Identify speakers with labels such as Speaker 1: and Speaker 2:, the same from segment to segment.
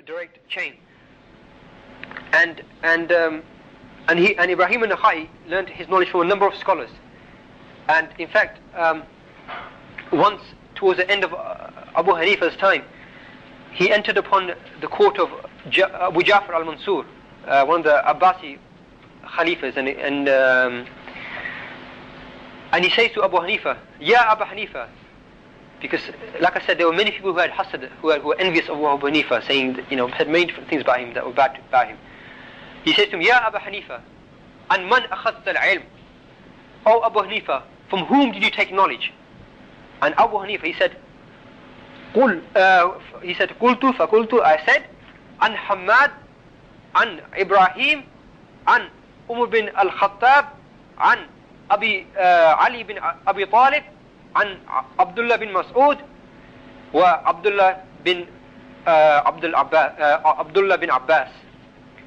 Speaker 1: direct chain. And Ibrahim an-Nakhai learned his knowledge from a number of scholars. And in fact, once towards the end of Abu Hanifa's time, he entered upon the court of Abu Ja'far al-Mansur, one of the Abbasi Khalifas, and he says to Abu Hanifa, Ya Abu Hanifa, because like I said, there were many people who had hasad, who were envious of Abu Hanifa, saying that, had many different things about him that were bad about him. He says to him, Ya Abu Hanifa, an man akhadta al-ilm? O Abu Hanifa, from whom did you take knowledge? And Abu Hanifa, he said, Qultu fakultu, I said, an Hamad, an Ibrahim, an Umar bin al-Khattab, an Ali bin Abi Talib, an Abdullah bin Mas'ud, wa Abdullah bin Abbas.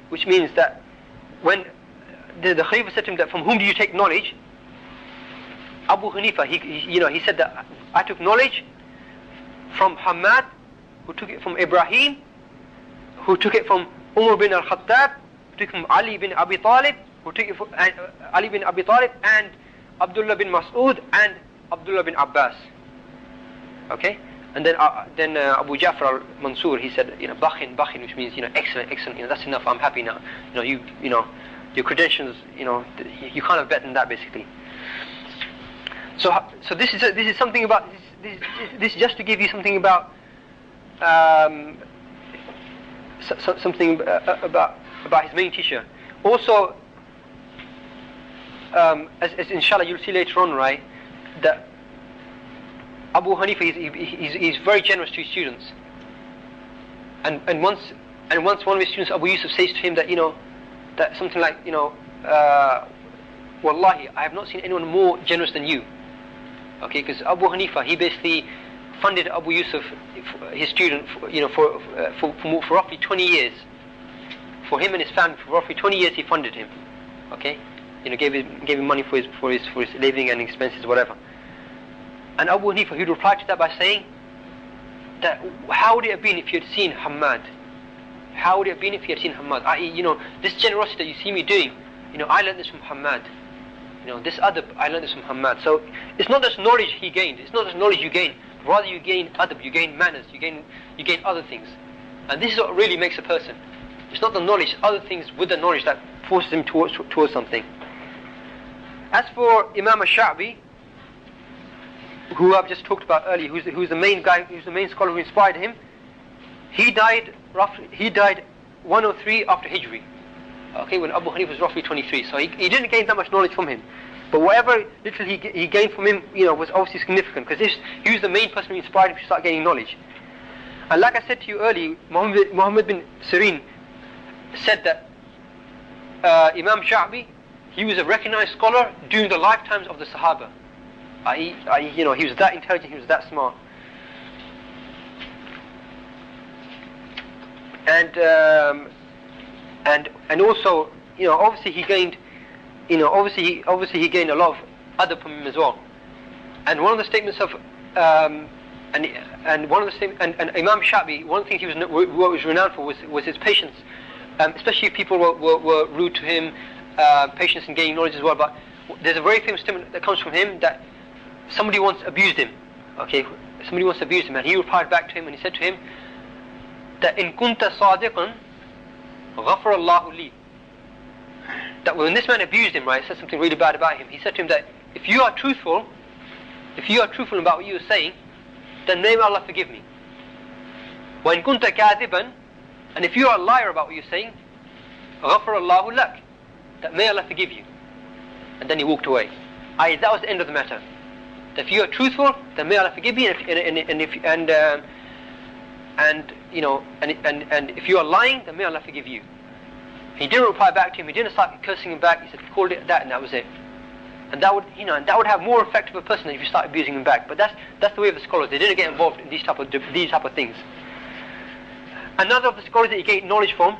Speaker 1: Which means that when the Khalifa said to him that from whom do you take knowledge, Abu Hanifa, he said that I took knowledge from Hamad, who took it from Ibrahim, who took it from Umar bin al-Khattab, who took it from Ali bin Abi Talib, who took it from Ali bin Abi Talib, and Abdullah bin Mas'ud, and Abdullah bin Abbas. Okay? And then Abu Ja'far al-Mansur, he said, Bakhin, which means, excellent, that's enough, I'm happy now. Your credentials, you can't have better than that, basically. So this is something about this is just to give you something about something about his main teacher. Also, as inshallah you'll see later on, right, that Abu Hanifa he's very generous to his students. And once one of his students, Abu Yusuf, says to him that that something like Wallahi, I have not seen anyone more generous than you. Okay, because Abu Hanifa, he basically funded Abu Yusuf, his student, for roughly 20 years. For him and his family, for roughly 20 years, he funded him. Okay, gave him money for his living and expenses, whatever. And Abu Hanifa, he would reply to that by saying that, how would it have been if you had seen Hamad? How would it have been if you had seen Hamad? This generosity that you see me doing, I learned this from Hamad. This adab, I learned this from Hamad. So it's not just knowledge he gained, it's not just knowledge you gain, rather you gain adab, you gain manners, you gain other things. And this is what really makes a person. It's not the knowledge, other things with the knowledge that forces him towards something. As for Imam al-Sha'bi, who I've just talked about earlier, who's the main guy, who's the main scholar who inspired him, he died 103 after Hijri. Okay, when Abu Hanifa was roughly 23, so he didn't gain that much knowledge from him, but whatever little he gained from him, was obviously significant, because he was the main person who inspired him to start gaining knowledge. And like I said to you earlier, Muhammad bin Sirin said that Imam Sha'bi, he was a recognized scholar during the lifetimes of the Sahaba. He was that intelligent, he was that smart. And also, obviously he gained, obviously he gained a lot of adab from him as well. And one of the statements of, and Imam Sha'bi, one of the things he was renowned for was his patience, especially if people were rude to him, patience in gaining knowledge as well. But there's a very famous statement that comes from him that somebody once abused him. Okay, somebody once abused him, and he replied back to him, and he said to him that in kunta sadiqan ghafara Allahu li. That when this man abused him, right, said something really bad about him, he said to him that if you are truthful about what you were saying, then may Allah forgive me. Wa in kunta kadhiban, and if you are a liar about what you're saying, ghafara Allahu lak, that may Allah forgive you. And then he walked away. That was the end of the matter. That if you are truthful, then may Allah forgive you, and if you are lying, then may Allah forgive you. He didn't reply back to him. He didn't start cursing him back. He said, he called it that, and that was it. And that would have more effect of a person than if you start abusing him back. But that's the way of the scholars. They didn't get involved in these type of things. Another of the scholars that he gained knowledge from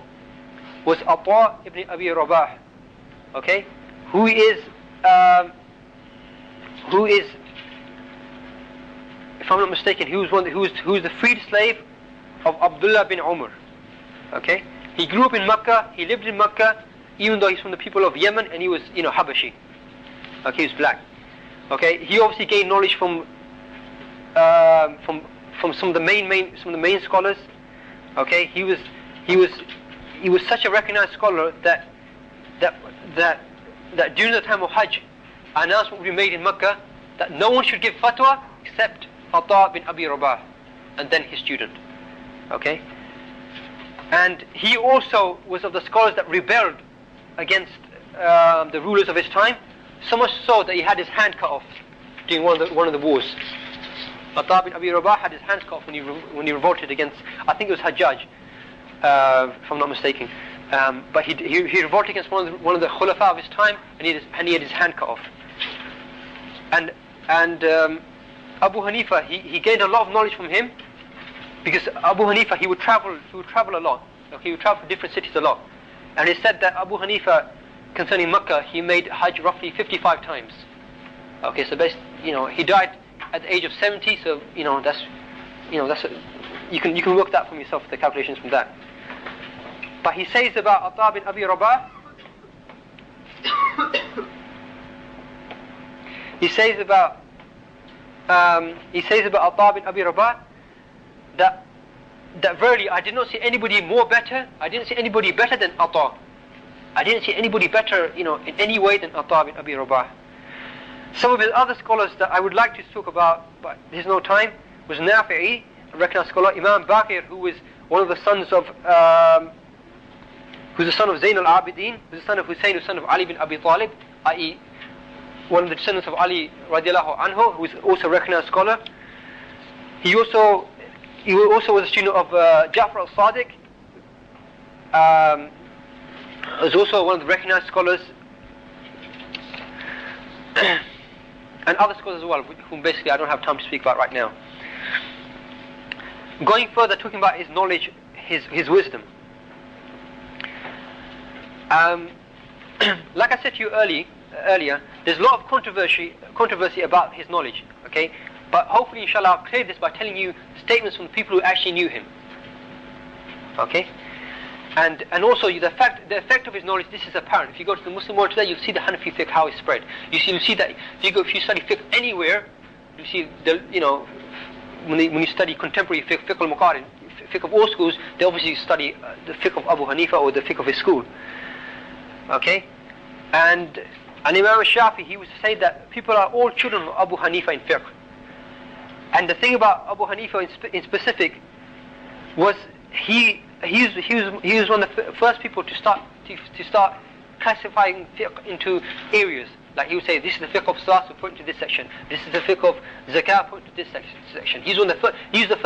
Speaker 1: was Ata ibn Abi Rabah. Okay, who is, if I'm not mistaken, who was the freed slave of Abdullah bin Umar. Okay, he grew up in Makkah. He lived in Makkah, even though he's from the people of Yemen, and he was, Habashi. Okay, he was black. Okay, he obviously gained knowledge from some of the main scholars. Okay, he was such a recognized scholar that during the time of Hajj, an announcement would be made in Makkah that no one should give fatwa except Ata bin Abi Rabah, and then his student. Okay, and he also was of the scholars that rebelled against the rulers of his time, so much so that he had his hand cut off during one of the wars. Ata bin Abi Rabah had his hands cut off when he revolted against, I think it was Hajjaj, if I'm not mistaken. But he revolted against one of the khulafa of his time, and he had his hand cut off. And Abu Hanifa, he gained a lot of knowledge from him, because Abu Hanifa, he would travel a lot. Okay, he would travel to different cities a lot. And he said that Abu Hanifa, concerning Makkah, he made Hajj roughly 55 times. Okay, so he died at the age of 70. So you can work that from yourself, the calculations from that. But he says about Ata bin Abi Rabah, he says about Ata bin Abi Rabah that verily I did not see anybody better. I didn't see anybody better than Ata. I didn't see anybody better, in any way than Ata bin Abi Rabah. Some of his other scholars that I would like to talk about, but there's no time, was Nafi'i, a recognized scholar. Imam Baqir, who was one of the sons of, who's the son of Zayn al-Abidin, who's the son of Hussein, who's the son of Ali bin Abi Talib, i.e. one of the descendants of Ali radiallahu anhu, who is also a recognized scholar. He also was a student of Ja'far al-Sadiq. Was also one of the recognized scholars, and other scholars as well, whom basically I don't have time to speak about right now. Going further, talking about his knowledge, his wisdom. Like I said to you earlier, there's a lot of controversy about his knowledge. Okay, but hopefully, inshallah, I'll clear this by telling you statements from people who actually knew him. Okay. And also the effect of his knowledge, this is apparent. If you go to the Muslim world today, you'll see the Hanafi fiqh, how it's spread. You'll see that if you study fiqh anywhere, you see when you study contemporary fiqh al-Muqarin, fiqh of all schools, they obviously study the fiqh of Abu Hanifa or the fiqh of his school. Okay, and Imam al-Shafi, he would say that people are all children of Abu Hanifa in fiqh. And the thing about Abu Hanifa in specific was he was one of the first people to start classifying fiqh into areas. Like he would say, this is the fiqh of salat, so point to this section. This is the fiqh of zakah, point to this section. He's the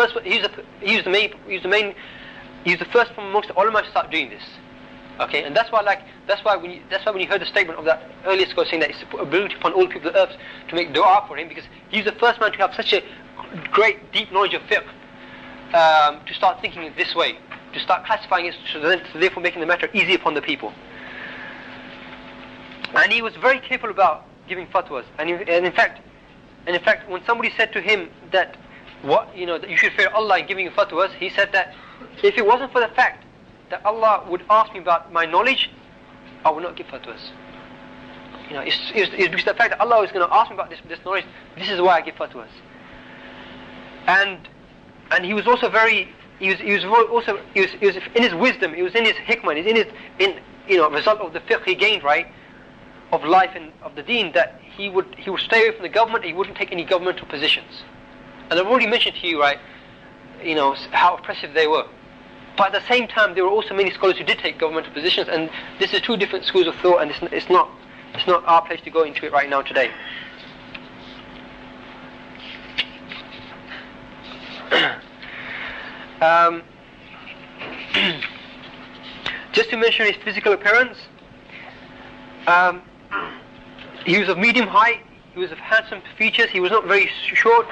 Speaker 1: first from amongst the ulama to start doing this. Okay, and that's why when you heard the statement of that earlier scholar saying that it's a ability upon all people of the earth to make dua for him, because he's the first man to have such a great deep knowledge of fiqh, to start thinking it this way, to start classifying it, so therefore making the matter easy upon the people. And he was very careful about giving fatwas. And in fact, when somebody said to him that that you should fear Allah in giving fatwas, he said that if it wasn't for the fact that Allah would ask me about my knowledge, I would not give fatwas. It's because the fact that Allah is going to ask me about this knowledge. This is why I give fatwas. And he was also very. He was in his wisdom. He was in his hikmah. In result of the fiqh he gained, right, of life and of the deen, that he would stay away from the government. He wouldn't take any governmental positions. And I've already mentioned to you, right, how oppressive they were. But at the same time, there were also many scholars who did take governmental positions, and this is two different schools of thought, and it's not our place to go into it right now today. Just to mention his physical appearance, he was of medium height, he was of handsome features, he was not very short,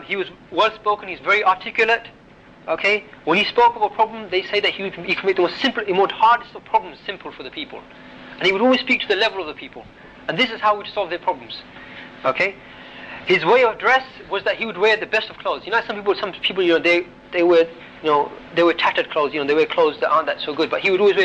Speaker 1: he was well spoken, he's very articulate. Okay, when he spoke of a problem, they say that he could make the most hardest of problems simple for the people, and he would always speak to the level of the people, and this is how he would solve their problems. Okay, his way of dress was that he would wear the best of clothes. Some people, they wear they were tattered clothes, they wear clothes that aren't that so good, but he would always wear